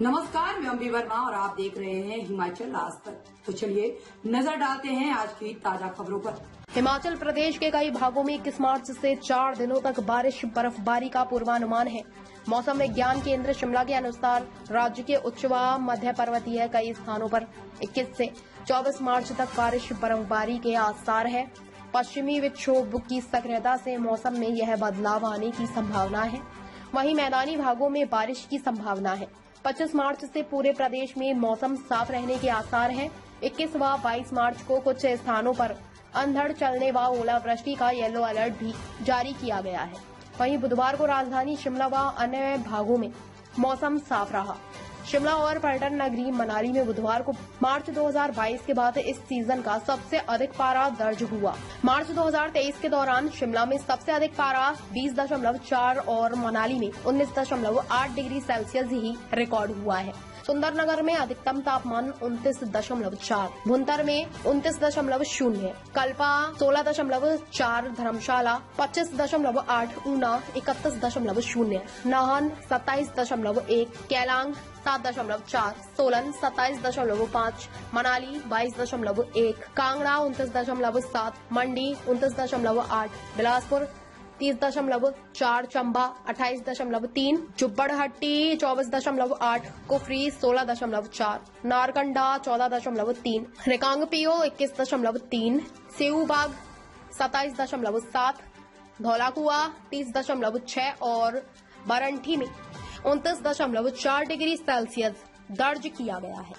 नमस्कार, मैं अम्बी वर्मा और आप देख रहे हैं हिमाचल आज तक। तो चलिए नजर डालते हैं आज की ताजा खबरों पर। हिमाचल प्रदेश के कई भागों में 21 मार्च से 4 दिनों तक बारिश बर्फबारी का पूर्वानुमान है। मौसम विज्ञान केंद्र शिमला के अनुसार राज्य के उच्च व मध्य पर्वतीय कई स्थानों पर 21 से 24 मार्च तक बारिश बर्फबारी के आसार है। पश्चिमी विक्षोभ की सक्रियता से मौसम में यह बदलाव आने की संभावना है। वहीं मैदानी भागों में बारिश की संभावना है। 25 मार्च से पूरे प्रदेश में मौसम साफ रहने के आसार हैं। 21 व 22 मार्च को कुछ स्थानों पर अंधड़ चलने व ओलावृष्टि का येलो अलर्ट भी जारी किया गया है। वहीं बुधवार को राजधानी शिमला व अन्य भागों में मौसम साफ रहा। शिमला और पर्यटन नगरी मनाली में बुधवार को मार्च 2022 के बाद इस सीजन का सबसे अधिक पारा दर्ज हुआ। मार्च 2023 के दौरान शिमला में सबसे अधिक पारा 20.4 और मनाली में 19.8 डिग्री सेल्सियस ही रिकॉर्ड हुआ है। सुंदरनगर में अधिकतम तापमान 29.4, भुंतर में 29.0, कल्पा 16.4, धर्मशाला 25.8, ऊना 31.0, नाहन 27.1, केलांग 7.4, सोलन 27.5, मनाली 22.1, कांगड़ा 29.7, मंडी 29.8, बिलासपुर 30.4, चंबा 28.3, जुब्बड़हट्टी 24.8, कुफरी 16.4, नारकंडा 14.3, रिकांगपिओ 21.3, सेऊबाग 27.7, धौलाकुआ 30.6 और बरंठी में 29.4 डिग्री सेल्सियस दर्ज किया गया है।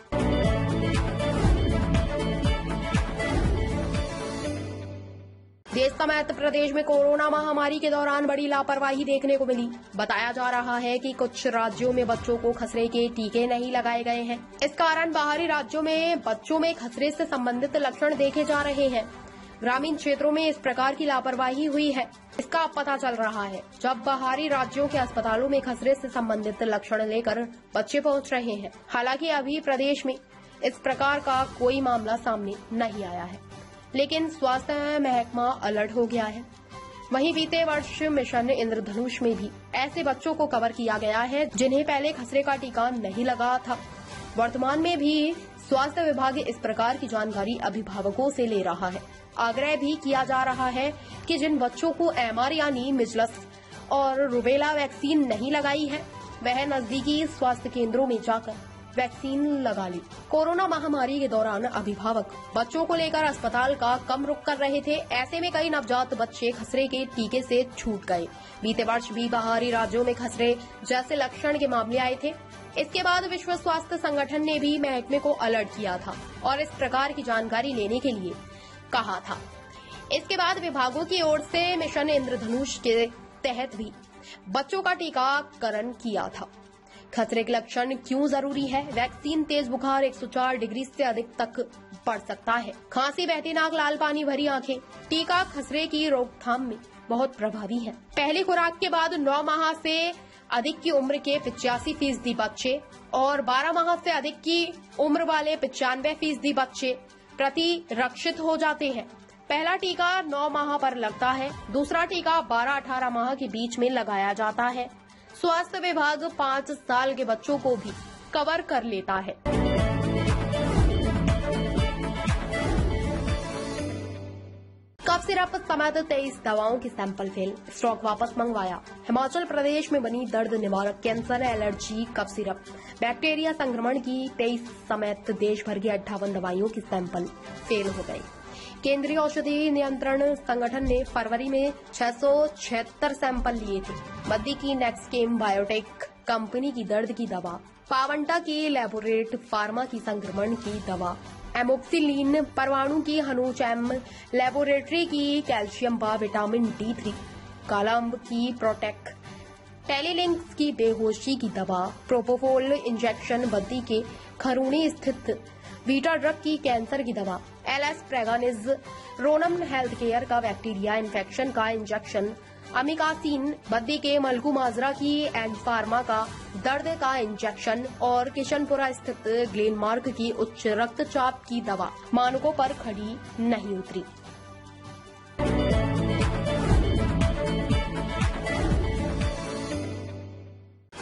देश समेत प्रदेश में कोरोना महामारी के दौरान बड़ी लापरवाही देखने को मिली। बताया जा रहा है कि कुछ राज्यों में बच्चों को खसरे के टीके नहीं लगाए गए हैं। इस कारण बाहरी राज्यों में बच्चों में खसरे से संबंधित लक्षण देखे जा रहे हैं। ग्रामीण क्षेत्रों में इस प्रकार की लापरवाही हुई है, इसका अब पता चल रहा है, जब बाहरी राज्यों के अस्पतालों में खसरे से संबंधित लक्षण लेकर बच्चे पहुंच रहे हैं। हालांकि अभी प्रदेश में इस प्रकार का कोई मामला सामने नहीं आया है, लेकिन स्वास्थ्य महकमा अलर्ट हो गया है। वहीं बीते वर्ष मिशन इंद्रधनुष में भी ऐसे बच्चों को कवर किया गया है जिन्हें पहले खसरे का टीका नहीं लगा था। वर्तमान में भी स्वास्थ्य विभाग इस प्रकार की जानकारी अभिभावकों से ले रहा है। आग्रह भी किया जा रहा है कि जिन बच्चों को एमआर यानी मिजल्स और रुबेला वैक्सीन नहीं लगाई है, वह नजदीकी स्वास्थ्य केंद्रों में जाकर वैक्सीन लगा ली। कोरोना महामारी के दौरान अभिभावक बच्चों को लेकर अस्पताल का कम रुख कर रहे थे। ऐसे में कई नवजात बच्चे खसरे के टीके से छूट गए। बीते वर्ष भी बाहरी राज्यों में खसरे जैसे लक्षण के मामले आए थे। इसके बाद विश्व स्वास्थ्य संगठन ने भी महकमे को अलर्ट किया था और इस प्रकार की जानकारी लेने के लिए कहा था। इसके बाद विभागों की ओर से मिशन इंद्रधनुष के तहत भी बच्चों का टीकाकरण किया था। खतरे के लक्षण क्यों जरूरी है? वैक्सीन तेज बुखार 104 डिग्री से अधिक तक बढ़ सकता है। खांसी, बहती नाक, लाल पानी भरी आंखें। टीका खसरे की रोकथाम में बहुत प्रभावी है। पहली खुराक के बाद 9 माह से अधिक की उम्र के 85% बच्चे और 12 माह से अधिक की उम्र वाले 95% बच्चे प्रतिरक्षित हो जाते हैं। पहला टीका 9 माह पर लगता है, दूसरा टीका 12-18 माह के बीच में लगाया जाता है। स्वास्थ्य विभाग 5 साल के बच्चों को भी कवर कर लेता है। कफ सिरप समेत 23 दवाओं के सैंपल फेल, स्टॉक वापस मंगवाया। हिमाचल प्रदेश में बनी दर्द निवारक, cancer, allergy, cough syrup, bacteria संक्रमण की 23 समेत देश भर की 58 दवाइयों के सैंपल फेल हो गए। केंद्रीय औषधि नियंत्रण संगठन ने फरवरी में 676 सैंपल लिए थे। बद्दी की नेक्सकेम बायोटेक कंपनी की दर्द की दवा, पावंटा की लैबोरेट फार्मा की संक्रमण की दवा, एमोक्सिलिन परमाणु की हनूच एम लैबोरेटरी की कैल्शियम व विटामिन D3, कालाअंब की प्रोटेक, टेलीलिंक्स की बेहोशी की दवा, प्रोपोफोल इंजेक्शन, बद्दी के खरूणी स्थित वीटा ड्रग की कैंसर की दवा, एलएस प्रेगानिज, रोनम हेल्थ केयर का बैक्टीरिया इन्फेक्शन का इंजेक्शन, अमिकासीन, बद्दी के मलकू माजरा की एंड फार्मा का दर्द का इंजेक्शन और किशनपुरा स्थित ग्लेनमार्क की उच्च रक्तचाप की दवा मानकों पर खड़ी नहीं उतरी।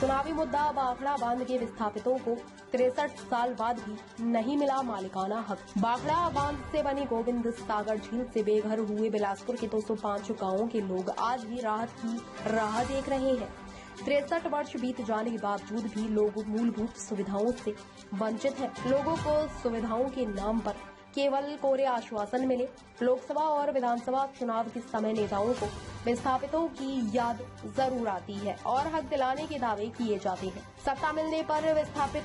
चुनावी मुद्दा बाखड़ा बांध के विस्थापितों को 63 साल बाद भी नहीं मिला मालिकाना हक। बाखड़ा बांध से बनी गोविंद सागर झील से बेघर हुए बिलासपुर के 205 गांवों के लोग आज भी राहत की राह देख रहे हैं। 63 वर्ष बीत जाने के बावजूद भी लोग मूलभूत सुविधाओं से वंचित हैं। लोगों को सुविधाओं के नाम पर केवल कोरे आश्वासन मिले। लोकसभा और विधानसभा चुनाव के समय नेताओं को विस्थापितों की याद जरूर आती है और हक दिलाने के दावे किए जाते हैं। सत्ता मिलने पर विस्थापित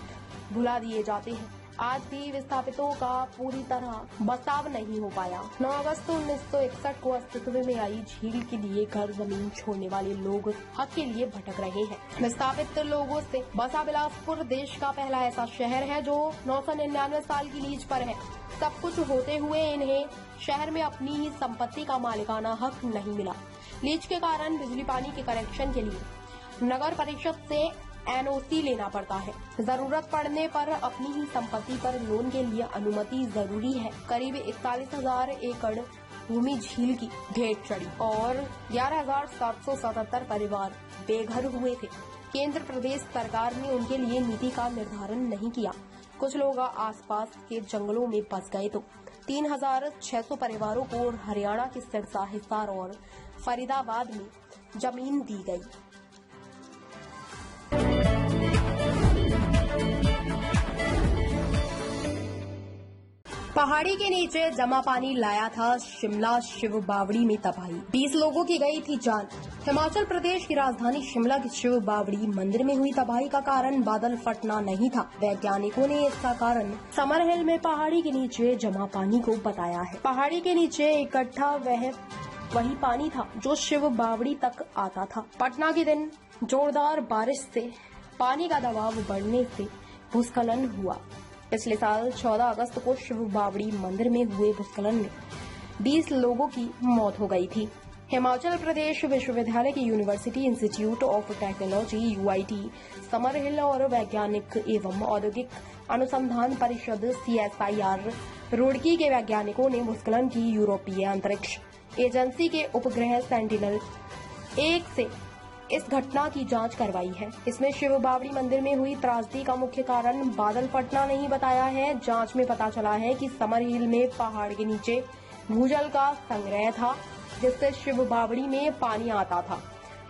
भुला दिए जाते हैं। आज भी विस्थापितों का पूरी तरह बचाव नहीं हो पाया। 9 अगस्त 1961 को अस्तित्व में आई झील के लिए घर जमीन छोड़ने वाले लोग हक के लिए भटक रहे हैं। विस्थापित लोगों से बसा बिलासपुर देश का पहला ऐसा शहर है जो 999 साल की लीज पर है। सब कुछ होते हुए इन्हें शहर में अपनी ही संपत्ति का मालिकाना हक नहीं मिला। लीज के कारण बिजली पानी के कनेक्शन के लिए नगर परिषद से NOC लेना पड़ता है। जरूरत पड़ने पर अपनी ही संपत्ति पर लोन के लिए अनुमति जरूरी है। करीब 41,000 एकड़ भूमि झील की भेंट चढ़ी और 11,777 परिवार बेघर हुए थे। केंद्र प्रदेश सरकार ने उनके लिए नीति का निर्धारण नहीं किया। कुछ लोग आसपास के जंगलों में बस गए तो 3,600 परिवारों को हरियाणा के सिरसा, हिसार और फरीदाबाद में जमीन दी गई। पहाड़ी के नीचे जमा पानी लाया था शिमला शिव बावड़ी में तबाही। 20 लोगों की गई थी जान। हिमाचल प्रदेश की राजधानी शिमला के शिव बावड़ी मंदिर में हुई तबाही का कारण बादल फटना नहीं था। वैज्ञानिकों ने इसका कारण समर हिल में पहाड़ी के नीचे जमा पानी को बताया है। पहाड़ी के नीचे इकट्ठा वही पानी था जो शिव बावड़ी तक आता था। पटना के दिन जोरदार बारिश से पानी का दबाव बढ़ने से भूस्खलन हुआ। पिछले साल 14 अगस्त को शिव बावड़ी मंदिर में हुए भूस्खलन में 20 लोगों की मौत हो गई थी। हिमाचल प्रदेश विश्वविद्यालय की university institute of technology UIT, Summer Hill और वैज्ञानिक एवं औद्योगिक अनुसंधान परिषद CSIR रुड़की के वैज्ञानिकों ने भूस्खलन की यूरोपीय अंतरिक्ष एजेंसी के उपग्रह सेंटिनल-1 से इस घटना की जांच करवाई है। इसमें शिव बावड़ी मंदिर में हुई त्रासदी का मुख्य कारण बादल फटना नहीं बताया है। जांच में पता चला है कि समर हिल में पहाड़ के नीचे भूजल का संग्रह था जिससे शिव बावड़ी में पानी आता था।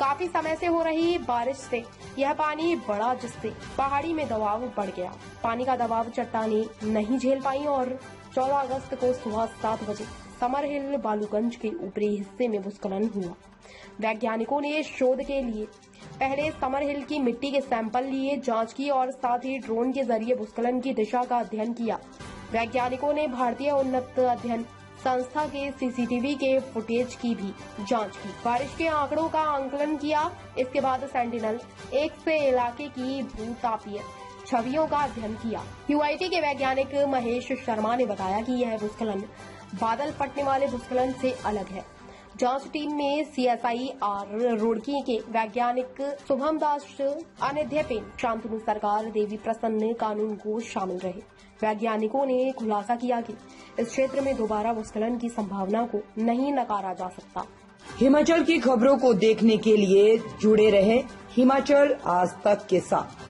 काफी समय से हो रही बारिश से यह पानी बढ़ा जिससे पहाड़ी में दबाव बढ़ गया। पानी का दबाव चट्टानें नहीं झेल पाई और 14 अगस्त को सुबह 7 बजे समर हिल बालूगंज के ऊपरी हिस्से में भूस्खलन हुआ। वैज्ञानिकों ने शोध के लिए पहले समर हिल की मिट्टी के सैंपल लिए, जांच की और साथ ही ड्रोन के जरिए भूस्खलन की दिशा का अध्ययन किया। वैज्ञानिकों ने भारतीय उन्नत अध्ययन संस्था के CCTV के फुटेज की भी जांच की। बारिश के आंकड़ों का आंकलन किया। इसके बाद सेंटिनल-1 से इलाके की भूतापीय छवियों का अध्ययन किया। UIT के वैज्ञानिक महेश शर्मा ने बताया कि यह भूस्खलन बादल फटने वाले भूस्खलन से अलग है। जांच टीम में CSIR रुड़की के वैज्ञानिक शुभम दास, अनिध्य पेन, शांतनु सरकार, देवी प्रसन्न कानून को शामिल रहे। वैज्ञानिकों ने खुलासा किया कि इस क्षेत्र में दोबारा भूस्खलन की संभावना को नहीं नकारा जा सकता। हिमाचल की खबरों को देखने के लिए जुड़े रहे हिमाचल आज तक के साथ।